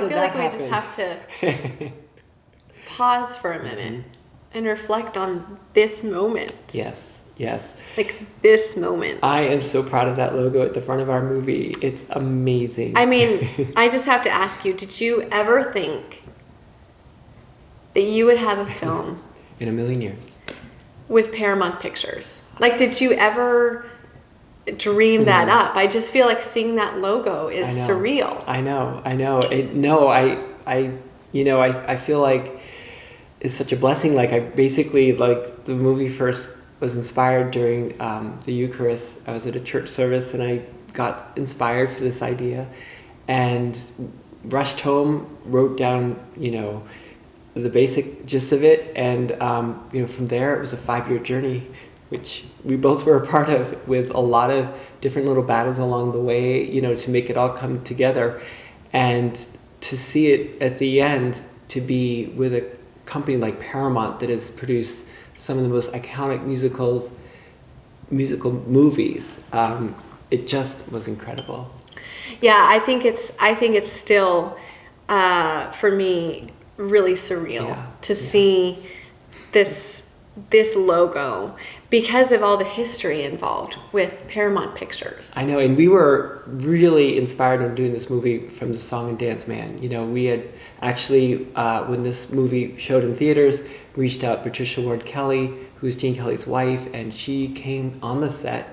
feel like we just have to pause for a minute and reflect on this moment. Yes. Like this moment. I am so proud of that logo at the front of our movie. It's amazing. I mean, I just have to ask you, did you ever think that you would have a film in a million years with Paramount Pictures? Like, did you ever dream that up? I just feel like seeing that logo is surreal. I know. I feel like it's such a blessing. Like, I basically, like, the movie first was inspired during the Eucharist. I was at a church service and I got inspired for this idea and rushed home, wrote down, the basic gist of it. And, from there it was a 5-year journey, which we both were a part of, with a lot of different little battles along the way, to make it all come together. And to see it at the end, to be with a company like Paramount that has produced some of the most iconic musical movies. It just was incredible. Yeah, I think it's still, for me, really surreal to see this logo because of all the history involved with Paramount Pictures. I know, and we were really inspired in doing this movie from the Song and Dance Man. We had actually, when this movie showed in theaters, reached out Patricia Ward Kelly, who's Gene Kelly's wife, and she came on the set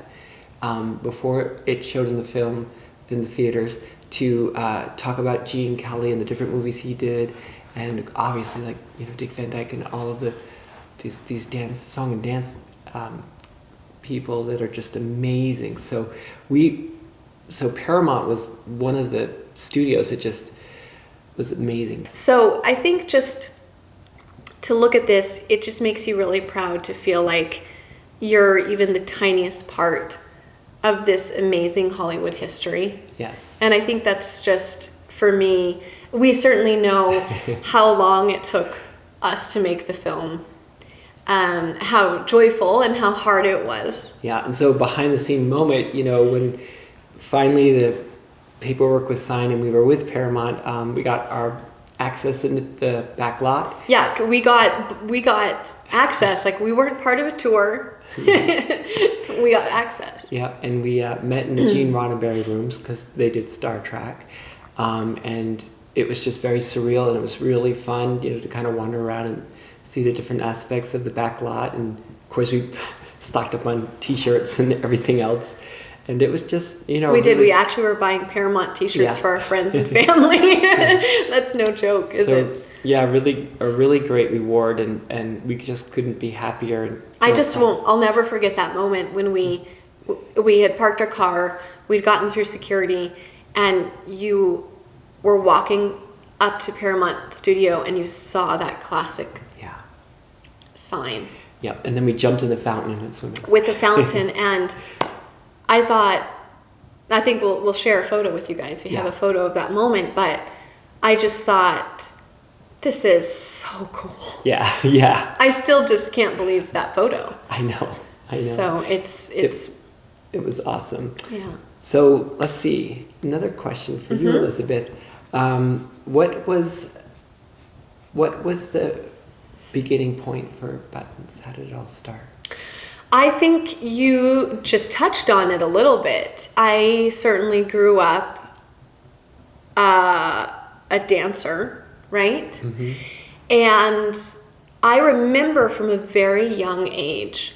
before it showed in the theaters to talk about Gene Kelly and the different movies he did, and obviously Dick Van Dyke and all of these song and dance people that are just amazing. So Paramount was one of the studios that just was amazing. So I think just to look at this, it just makes you really proud to feel like you're even the tiniest part of this amazing Hollywood history. Yes. And I think that's just, for me, we certainly know how long it took us to make the film, how joyful and how hard it was. Yeah, and so behind the scene moment, when finally the paperwork was signed and we were with Paramount, we got our access in the back lot. Yeah, we got access. Like, we weren't part of a tour. We got access. Yeah, and we met in the Gene Roddenberry rooms because they did Star Trek, and it was just very surreal, and it was really fun, to kind of wander around and see the different aspects of the back lot. And of course, we stocked up on T-shirts and everything else. And it was just, We did. We actually were buying Paramount T-shirts for our friends and family. That's no joke, is it? Yeah, a really great reward, and we just couldn't be happier. I'll never forget that moment when we had parked our car, we'd gotten through security, and you were walking up to Paramount Studio and you saw that classic sign. Yeah, and then we jumped in the fountain and went swimming. With the fountain, and I think we'll share a photo with you guys. We have a photo of that moment, but I just thought, this is so cool. Yeah. I still just can't believe that photo. I know. So it was awesome. Yeah. So let's see. Another question for you, Elizabeth. What was the beginning point for Buttons? How did it all start? I think you just touched on it a little bit. I certainly grew up a dancer, right? Mm-hmm. And I remember from a very young age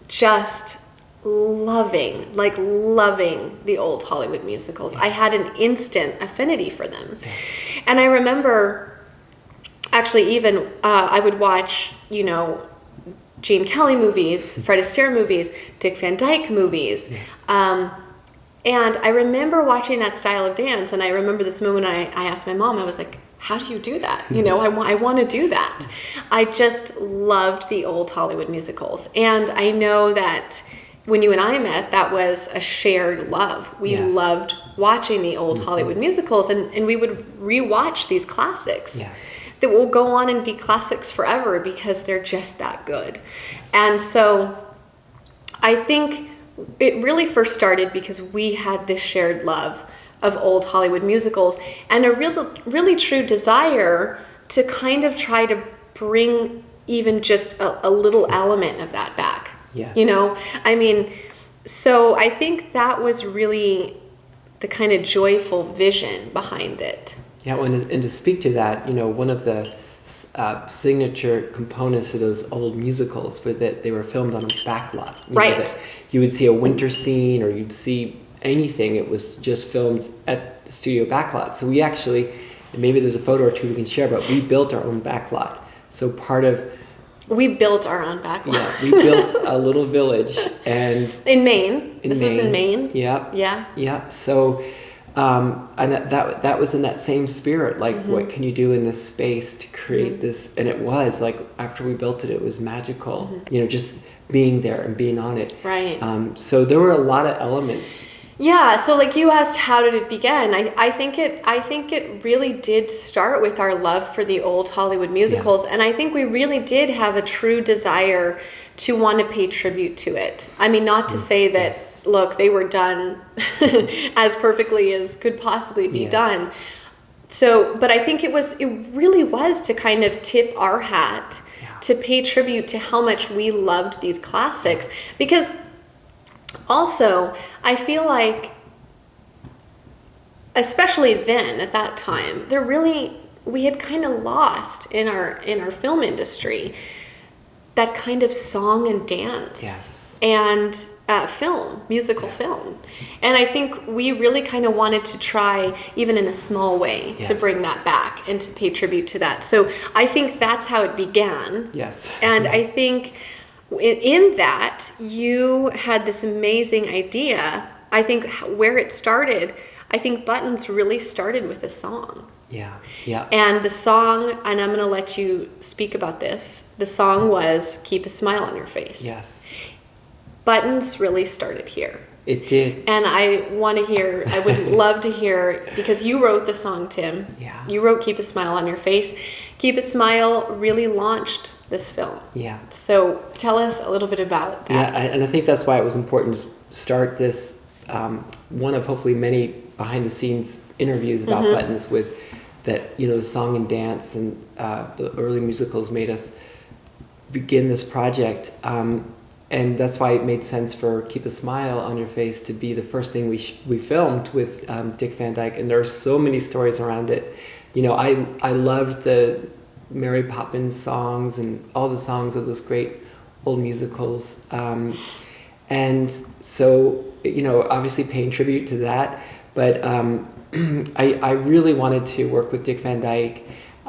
just loving the old Hollywood musicals. I had an instant affinity for them. Yeah. And I remember actually even I would watch, Gene Kelly movies, Fred Astaire movies, Dick Van Dyke movies. Yeah. And I remember watching that style of dance, and I remember this moment I asked my mom, I was like, how do you do that? I want to do that. I just loved the old Hollywood musicals. And I know that when you and I met, that was a shared love. We loved watching the old Hollywood musicals, and we would rewatch these classics. Yes. That will go on and be classics forever because they're just that good. And so I think it really first started because we had this shared love of old Hollywood musicals, and a really true desire to kind of try to bring even just a little element of that back. Yes. You know, I mean, so I think that was really the kind of joyful vision behind it. Yeah, and to speak to that, you know, one of the signature components of those old musicals was that they were filmed on a backlot. Right. You would see a winter scene, or you'd see anything. It was just filmed at the studio backlot. So we actually, and maybe there's a photo or two we can share, but we built our own backlot. So we built our own backlot. Yeah, we built a little village, and in Maine. This was in Maine. Yeah. Yeah. Yeah. So, and that was in that same spirit. Like, what can you do in this space to create this? And it was like, after we built it, it was magical. You know, just being there and being on it. Right. So there were a lot of elements. Yeah, so like you asked, how did it begin? I think it really did start with our love for the old Hollywood musicals, and I think we really did have a true desire to want to pay tribute to it. I mean, not to say that, look, they were done as perfectly as could possibly be done. So, but I think it really was to kind of tip our hat, to pay tribute to how much we loved these classics, because also, I feel like, especially then, at that time, we had kind of lost in our film industry that kind of song and dance and musical film. And I think we really kind of wanted to try, even in a small way, to bring that back and to pay tribute to that. So I think that's how it began. Yes. And I think in that, you had this amazing idea. I think where it started, I think Buttons really started with a song. Yeah, yeah. And the song, and I'm going to let you speak about this, the song was Keep a Smile on Your Face. Yes. Buttons really started here. It did. And I would love to hear, because you wrote the song, Tim. Yeah. You wrote Keep a Smile on Your Face. Keep a Smile really launched this film. Yeah. So tell us a little bit about that. Yeah, and I think that's why it was important to start this, one of hopefully many behind the scenes interviews about Buttons, with that, you know, the song and dance and the early musicals made us begin this project. And that's why it made sense for Keep a Smile on Your Face to be the first thing we filmed with Dick Van Dyke. And there are so many stories around it. You know, I loved the Mary Poppins songs and all the songs of those great old musicals. And so, you know, obviously paying tribute to that. But I really wanted to work with Dick Van Dyke.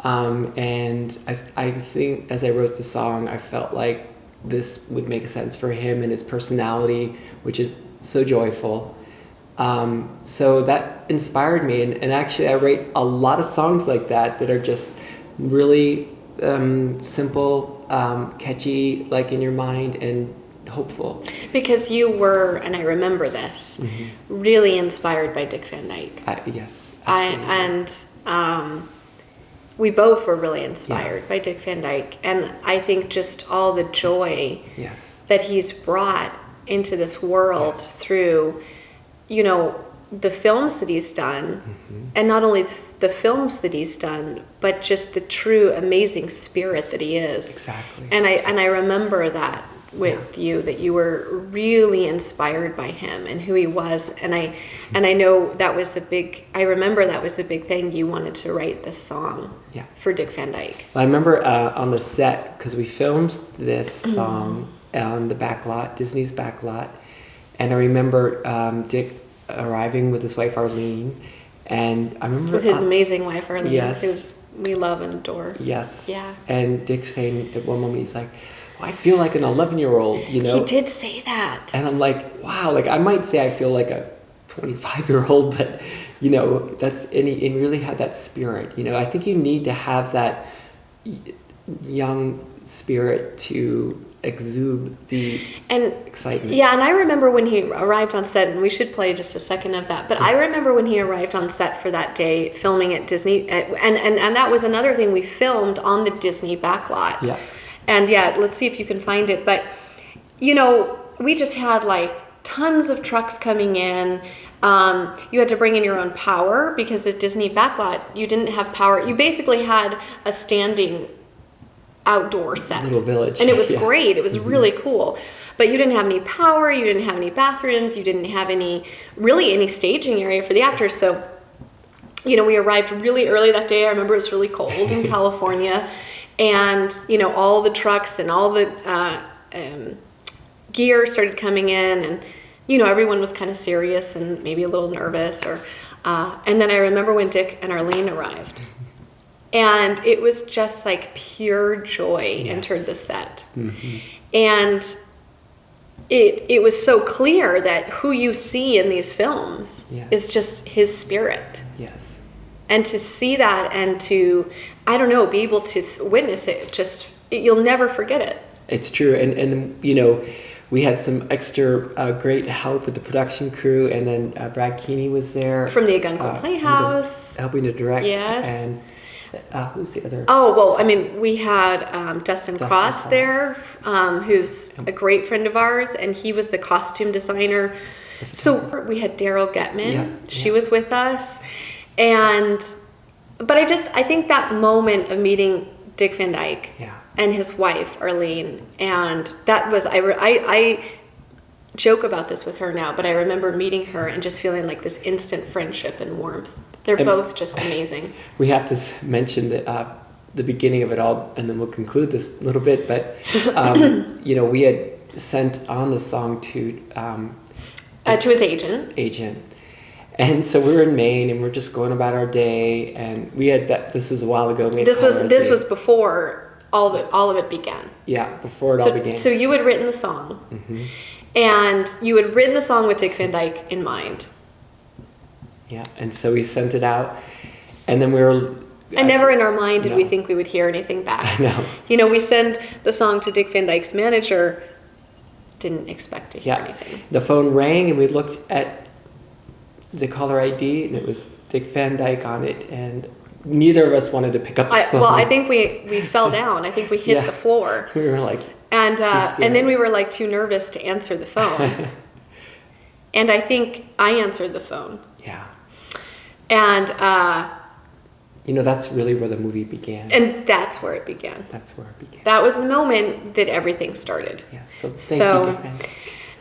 And I think as I wrote the song, I felt like this would make sense for him and his personality, which is so joyful. So that inspired me. And actually, I write a lot of songs like that are just really simple, catchy, like in your mind, and hopeful. Because you were, and I remember this, really inspired by Dick Van Dyke. Yes, absolutely. We both were really inspired by Dick Van Dyke. And I think just all the joy that he's brought into this world through, you know, the films that he's done, and not only the films that he's done, but just the true amazing spirit that he is. Exactly. And I remember that with you, that you were really inspired by him and who he was. And I know that was I remember that was the big thing. You wanted to write this song for Dick Van Dyke. I remember on the set, because we filmed this song on the backlot, Disney's backlot, and I remember Dick arriving with his wife Arlene, and I remember with his amazing wife Arlene, who we love and adore. Yes. Yeah. And Dick saying at one moment, he's like, well, I feel like an 11-year-old, you know. He did say that. And I'm like, wow, like I might say I feel like a 25-year-old, but you know, and he really had that spirit. You know, I think you need to have that young spirit to exude the excitement. Yeah, and I remember when he arrived on set, and we should play just a second of that, but I remember when he arrived on set for that day filming at Disney, and that was another thing, we filmed on the Disney backlot. Yeah. And let's see if you can find it, but you know, we just had like tons of trucks coming in, You had to bring in your own power because the Disney backlot, you didn't have power. You basically had a standing outdoor set. Little village. And it was great. It was really cool. But you didn't have any power. You didn't have any bathrooms. You didn't have any staging area for the actors. So, we arrived really early that day. I remember it was really cold in California. And, all the trucks and all the gear started coming in. And, everyone was kind of serious and maybe a little nervous. And then I remember when Dick and Arlene arrived. And it was just like pure joy entered the set. Mm-hmm. And it was so clear that who you see in these films is just his spirit. Yes. And to see that and to, be able to witness it, you'll never forget it. It's true. And we had some extra great help with the production crew. And then Brad Keeney was there. From the Agunquit Playhouse. Helping to direct. Yes. And who's the other? Oh, well, we had Dustin Cross there, who's a great friend of ours, and he was the costume designer. So we had Daryl Getman. She was with us. But I think that moment of meeting Dick Van Dyke and his wife, Arlene, and that was, I joke about this with her now, but I remember meeting her and just feeling like this instant friendship and warmth. They're both just amazing. We have to mention the beginning of it all, and then we'll conclude this a little bit. But we had sent on the song to his agent, and so we were in Maine, and we're just going about our day. And we had that. This was a while ago. This was before all of it began. Yeah, before it all began. So you had written the song, and you had written the song with Dick Van Dyke in mind. Yeah, and so we sent it out, and then we were... And never in our mind did we think we would hear anything back. No. We send the song to Dick Van Dyke's manager, didn't expect to hear anything. The phone rang, and we looked at the caller ID, and it was Dick Van Dyke on it, and neither of us wanted to pick up the phone. Well, I think we fell down. I think we hit the floor. We were like... And then we were like too nervous to answer the phone. And I think I answered the phone. Yeah. And that's really where the movie began. And that's where it began. That was the moment that everything started. Yeah. So thank you, Dick Van Dyke.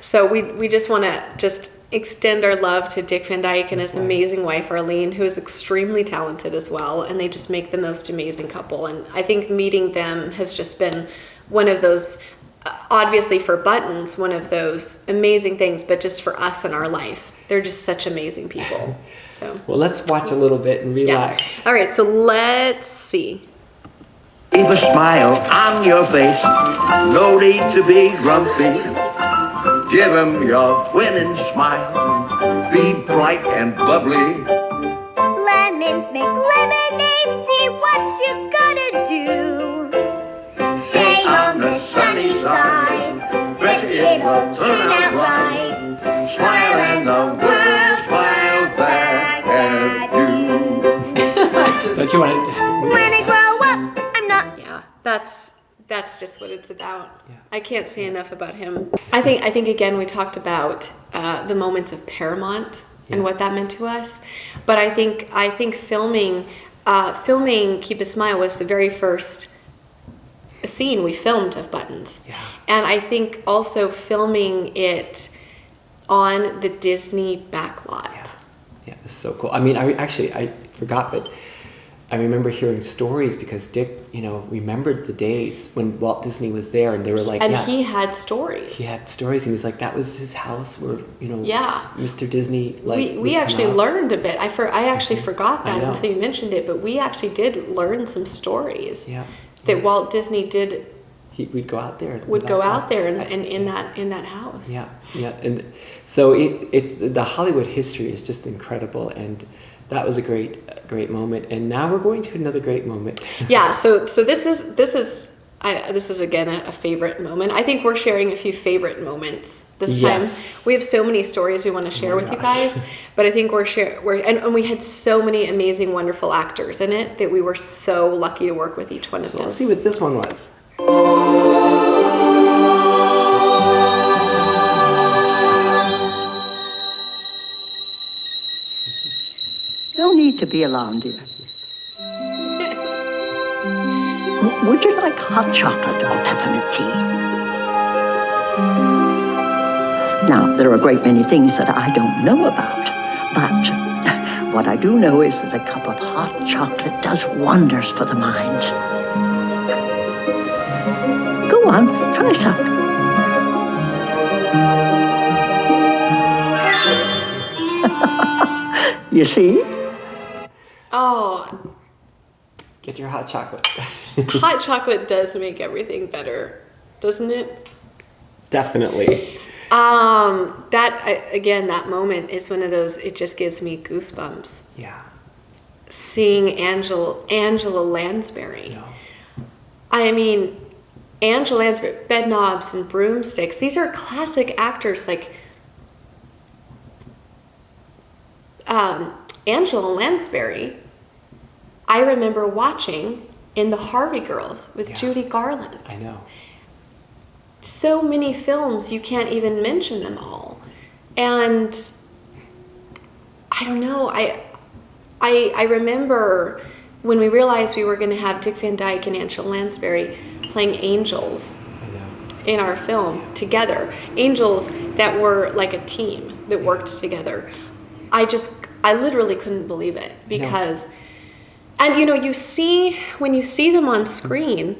So we just want to extend our love to Dick Van Dyke and his amazing wife Arlene, who is extremely talented as well, and they just make the most amazing couple. And I think meeting them has just been one of those, obviously for Buttons, one of those amazing things, but just for us in our life. They're just such amazing people. So. Well, let's watch a little bit and relax. Yeah. All right, so let's see. Keep a smile on your face, no need to be grumpy. Give 'em your winning smile, be bright and bubbly. Lemons make lemonade, see what you gotta do. Stay on the sunny side, bet it will turn out right. Smile and the world smile back at you. Don't you want When I grow up, I'm not. Yeah, that's just what it's about. Yeah. I can't say enough about him. I think again we talked about the moments of Paramount and what that meant to us. But I think filming Keep a Smile was the very first scene we filmed of Buttons. Yeah. And I think also filming it on the Disney backlot. Yeah, it's so cool. I mean, I forgot, but I remember hearing stories because Dick, remembered the days when Walt Disney was there, and they were like, and he had stories. He had stories, and he's like, that was his house where, Yeah. Mr. Disney, we actually learned a bit. I actually forgot that until you mentioned it, but we actually did learn some stories that Walt Disney did. We'd go out there. And in that house. Yeah, and so the Hollywood history is just incredible, and that was a great moment. And now we're going to another great moment. Yeah. So this is again a favorite moment. I think we're sharing a few favorite moments this time. We have so many stories we want to share with you guys, but I think and we had so many amazing, wonderful actors in it that we were so lucky to work with each one of them. Let's see what this one was. lovely to be alone, dear. Would you like hot chocolate or peppermint tea? Now, there are a great many things that I don't know about, but what I do know is that a cup of hot chocolate does wonders for the mind. Go on, try some. You see? Oh, Get your hot chocolate. hot chocolate does make everything better, doesn't it? Definitely. That moment is one of those, it just gives me goosebumps. Yeah. Seeing Angela Lansbury. No. I mean, Angela Lansbury, Bed Knobs and Broomsticks, these are classic actors like Angela Lansbury. I remember watching in The Harvey Girls with Judy Garland. I know. So many films, you can't even mention them all. And I don't know, I remember when we realized we were going to have Dick Van Dyke and Angela Lansbury playing angels in our film together. Angels that were like a team that worked together. I literally couldn't believe it because, and you know, when you see them on screen,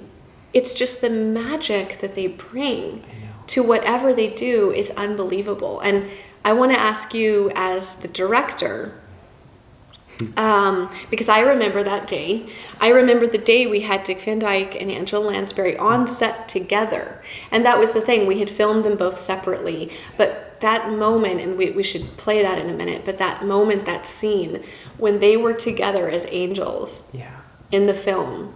it's just the magic that they bring to whatever they do is unbelievable. And I want to ask you as the director, because I remember that day. I remember the day we had Dick Van Dyke and Angela Lansbury on set together. And that was the thing. We had filmed them both separately. But that moment, and we should play that in a minute, but that moment, that scene, when they were together as angels in the film,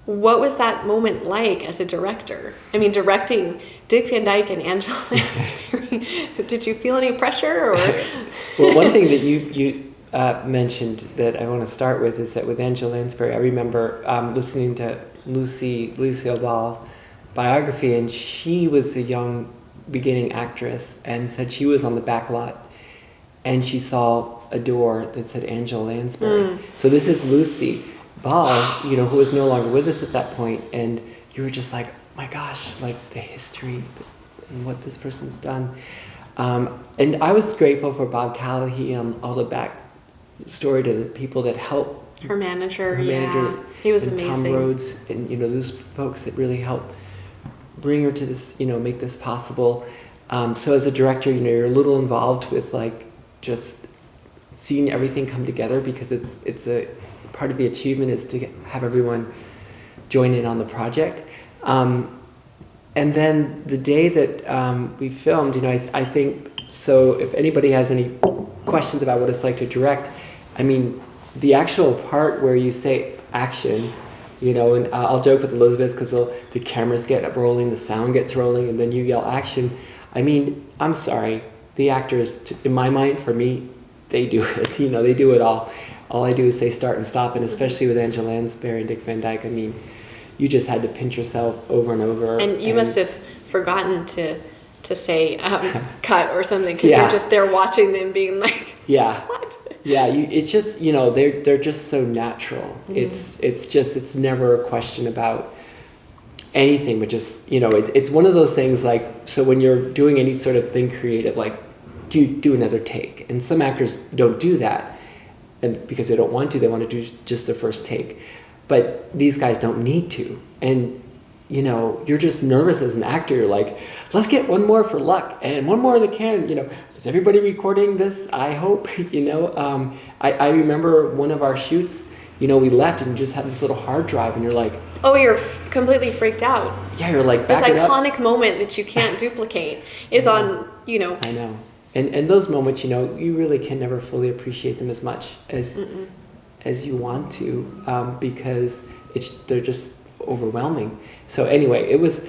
what was that moment like as a director? I mean, directing Dick Van Dyke and Angela Lansbury, did you feel any pressure? Or? Well, one thing that you mentioned that I want to start with is that with Angela Lansbury, I remember listening to Lucille Ball biography, and she was a young beginning actress and said she was on the back lot and she saw a door that said Angela Lansbury. So this is Lucy Ball, you know, who was no longer with us at that point, and you were just like, my gosh, like the history and what this person's done. And I was grateful for Bob Callahy, all the back story to the people that helped. Her manager, he was amazing. Tom Rhodes, and you know, those folks that really helped bring her to this, you know, make this possible. So as a director, you know, you're a little involved with like just seeing everything come together, because it's a part of the achievement is to have everyone join in on the project. And then the day that we filmed, you know, I think, so if anybody has any questions about what it's like to direct, I mean, the actual part where you say action, you know, and I'll joke with Elizabeth because the cameras get rolling, the sound gets rolling, and then you yell action. I mean, I'm sorry, the actors, in my mind, for me, they do it. You know, they do it all. All I do is say start and stop, and especially with Angela Lansbury and Dick Van Dyke, I mean, you just had to pinch yourself over and over. And you must have forgotten to say cut or something, because you're just there watching them being like, what? Yeah, it's just, you know, they're just so natural. It's never a question about anything, but just, you know, it's one of those things like, so when you're doing any sort of thing creative, like, do another take. And some actors don't do that, and because they don't want to, they want to do just their first take. But these guys don't need to. And, you know, you're just nervous as an actor. You're like, let's get one more for luck and one more in the can. You know, is everybody recording this? I hope, you know. I remember one of our shoots, you know, we left and you just had this little hard drive and you're like, oh, you're completely freaked out. Yeah, you're like, this iconic up. Moment that you can't duplicate is on, you know. I know. And those moments, you know, you really can never fully appreciate them as much as you want to, because they're just overwhelming. So anyway, it was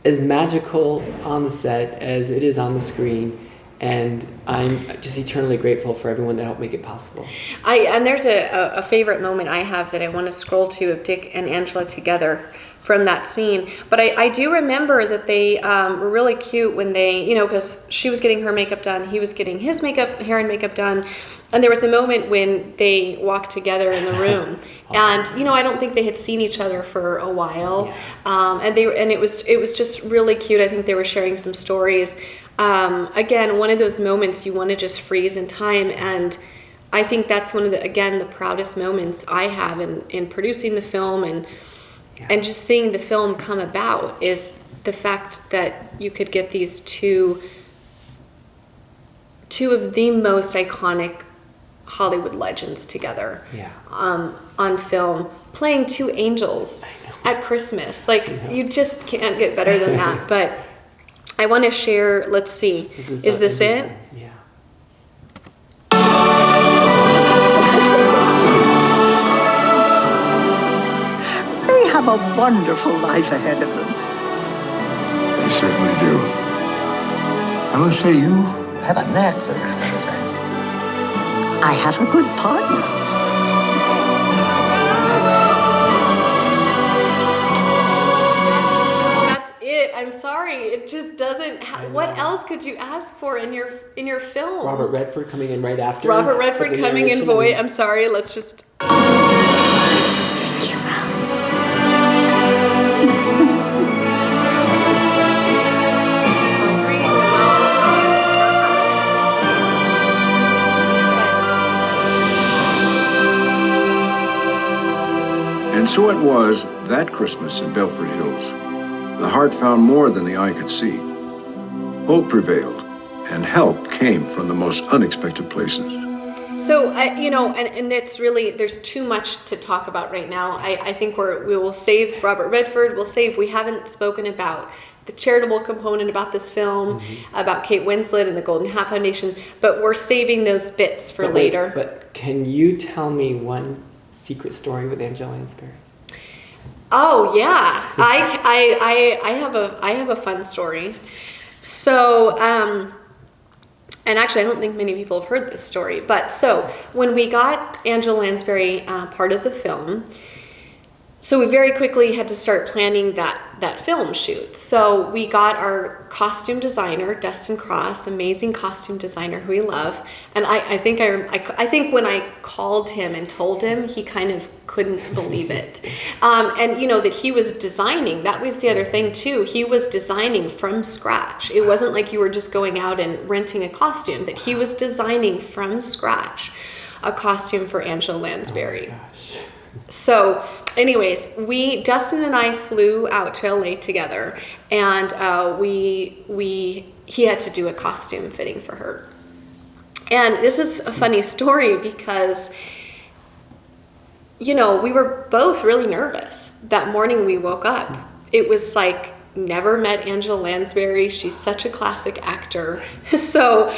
as magical on the set as it is on the screen, and I'm just eternally grateful for everyone that helped make it possible. And there's a favorite moment I have that I want to scroll to of Dick and Angela together. from that scene. But I do remember that they were really cute when they, because she was getting her makeup done, he was getting his hair and makeup done. And there was a moment when they walked together in the room. And, I don't think they had seen each other for a while. And it was just really cute. I think they were sharing some stories. Again, one of those moments you want to just freeze in time. And I think that's one of the proudest moments I have in producing the film and just seeing the film come about is the fact that you could get these two of the most iconic Hollywood legends together on film, playing two angels at Christmas. Like, you just can't get better than that. But I want to share, let's see, is this it? Yeah. They have a wonderful life ahead of them. They certainly do. I must say, you have a knack for this kind of thing. I have a good partner. That's it. I'm sorry. It just doesn't. What else could you ask for in your film? Robert Redford coming in right after. Robert Redford coming in voice. I'm sorry. Let's just. Thank you, Rose. And so it was that Christmas in Belford Hills. The heart found more than the eye could see. Hope prevailed, and help came from the most unexpected places. So, and it's really, there's too much to talk about right now. I think we will save Robert Redford. We haven't spoken about the charitable component about this film, about Kate Winslet and the Golden Hat Foundation, but we're saving those bits for later. But can you tell me one secret story with Angela Lansbury? Oh yeah, I have a fun story. So, and actually, I don't think many people have heard this story. But so when we got Angela Lansbury part of the film, so we very quickly had to start planning that film shoot. So we got our costume designer, Dustin Cross, amazing costume designer who we love. And I think when I called him and told him, he kind of couldn't believe it. And that he was designing, that was the other thing too. He was designing from scratch. It wasn't like you were just going out and renting a costume, that he was designing from scratch a costume for Angela Lansbury. Oh, so anyways, Dustin and I flew out to LA together, and he had to do a costume fitting for her. And this is a funny story because, we were both really nervous. That morning we woke up. It was like, never met Angela Lansbury. She's such a classic actor. So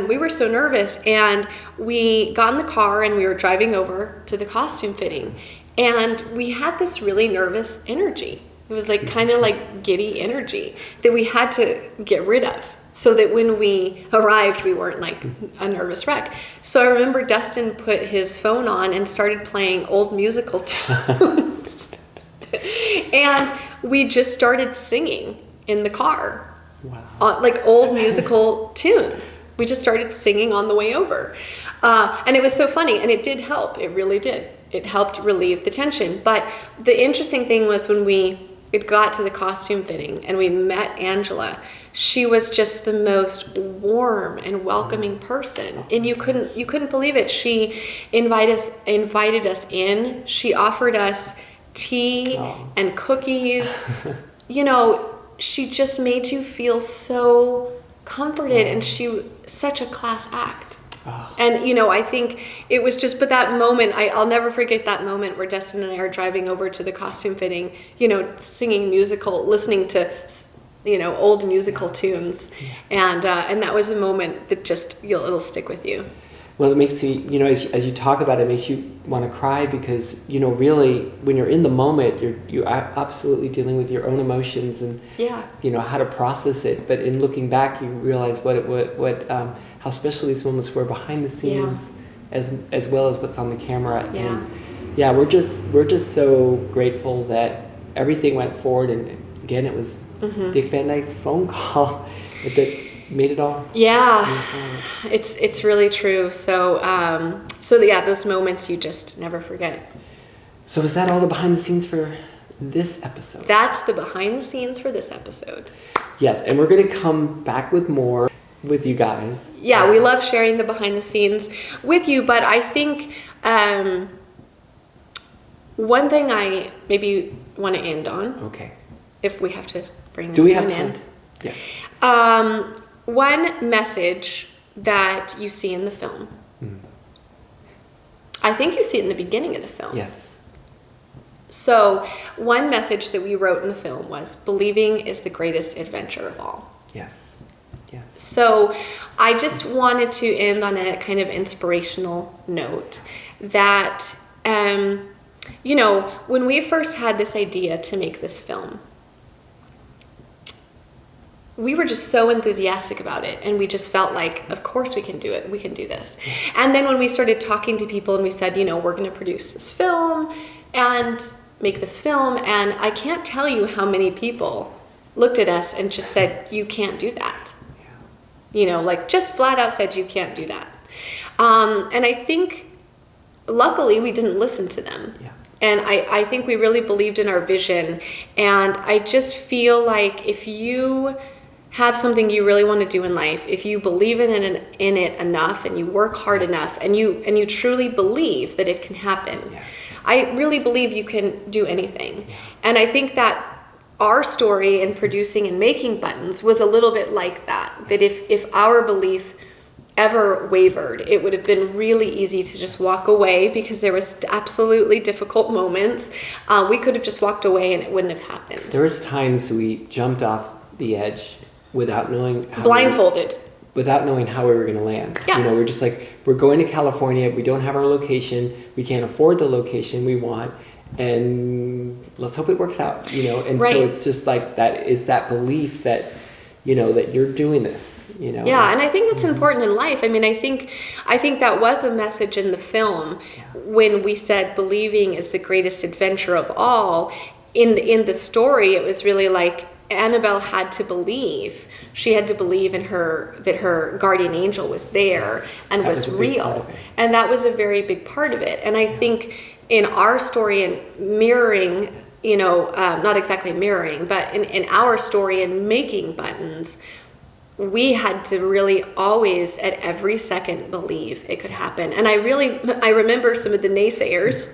we were so nervous, and we got in the car and we were driving over to the costume fitting, and we had this really nervous energy. It was like kind of like giddy energy that we had to get rid of so that when we arrived, we weren't like a nervous wreck. So I remember Dustin put his phone on and started playing old musical tunes. And we just started singing in the car. Wow. Like old musical tunes. We just started singing on the way over. And it was so funny, and it did help. It really did. It helped relieve the tension. But the interesting thing was when it got to the costume fitting and we met Angela, she was just the most warm and welcoming person. And you couldn't believe it. She invited us in. She offered us tea and cookies. She just made you feel so comforted, and such a class act. And I think it was just, but that moment, I'll never forget that moment where Dustin and I are driving over to the costume fitting, singing listening to old musical tunes, and that was a moment that just it'll stick with you. Well, it makes you, as you talk about it, it makes you want to cry because, really, when you're in the moment, you're absolutely dealing with your own emotions and, how to process it. But in looking back, you realize how special these moments were behind the scenes, as well as what's on the camera. Yeah. And we're just so grateful that everything went forward, and again, it was Dick Van Dyke's phone call that made it all. Yeah, it's really true. So yeah, those moments you just never forget. So is that all the behind the scenes for this episode? That's the behind the scenes for this episode. Yes, and we're going to come back with more with you guys. Yeah, we love sharing the behind the scenes with you, but I think one thing I maybe want to end on. Okay. If we have to bring this to an end. Yeah. One message that you see in the film. I think you see it in the beginning of the film. Yes. So one message that we wrote in the film was, believing is the greatest adventure of all. Yes. Yes. So I just wanted to end on a kind of inspirational note that, you know, when we first had this idea to make this film, we were just so enthusiastic about it, and we just felt like, of course we can do it, we can do this. And then when we started talking to people and we said, you know, we're going to produce this film and make this film, and I can't tell you how many people looked at us and just said, you can't do that. You know, like just flat out said, you can't do that. And I think, luckily, we didn't listen to them. Yeah. And I think we really believed in our vision. And I just feel like if you have something you really want to do in life, if you believe in it enough and you work hard enough and you truly believe that it can happen, I really believe you can do anything. And I think that our story in producing and making Buttons was a little bit like that if our belief ever wavered, it would have been really easy to just walk away, because there was absolutely difficult moments. We could have just walked away and it wouldn't have happened. There was times we jumped off the edge without knowing how blindfolded. Without knowing how we were going to land. Yeah. You know, we're just like, we're going to California, we don't have our location, we can't afford the location we want, and let's hope it works out, you know. And so it's just like that is that belief that, you know, that you're doing this, you know. Yeah, and I think that's important in life. I mean, I think that was a message in the film when we said believing is the greatest adventure of all. In the story, it was really like Annabelle had to believe. She had to believe in that her guardian angel was there and was real. And that was a very big part of it. And I think in our story and mirroring, you know, not exactly mirroring, but in our story and making Buttons, we had to really always at every second believe it could happen. And I remember some of the naysayers,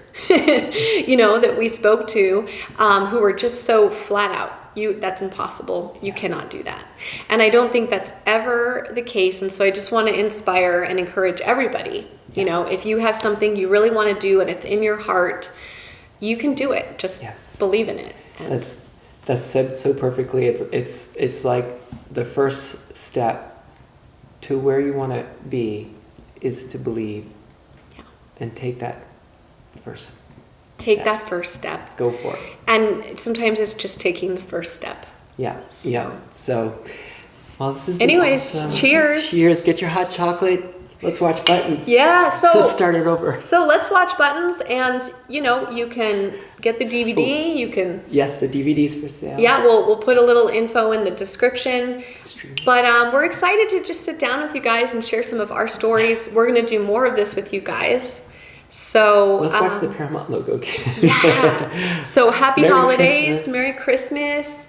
you know, that we spoke to, who were just so flat out, that's impossible. You cannot do that. And I don't think that's ever the case. And so I just want to inspire and encourage everybody. You know, if you have something you really want to do and it's in your heart, you can do it. Just believe in it. And that's said so perfectly. It's like the first step to where you want to be is to believe and take that first step. Take that first step. Go for it. And sometimes it's just taking the first step. Yeah. Yeah. So, well, this is. Anyways, awesome. Cheers. Cheers. Get your hot chocolate. Let's watch Buttons. Yeah. So let's start it over. So let's watch Buttons, and you know, you can get the DVD. You can. Yes, the DVD's for sale. Yeah, we'll put a little info in the description. But we're excited to just sit down with you guys and share some of our stories. We're gonna do more of this with you guys. So let's watch the Paramount logo again. Yeah. So happy holidays, Merry Christmas,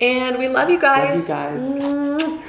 and we love you guys. Love you guys.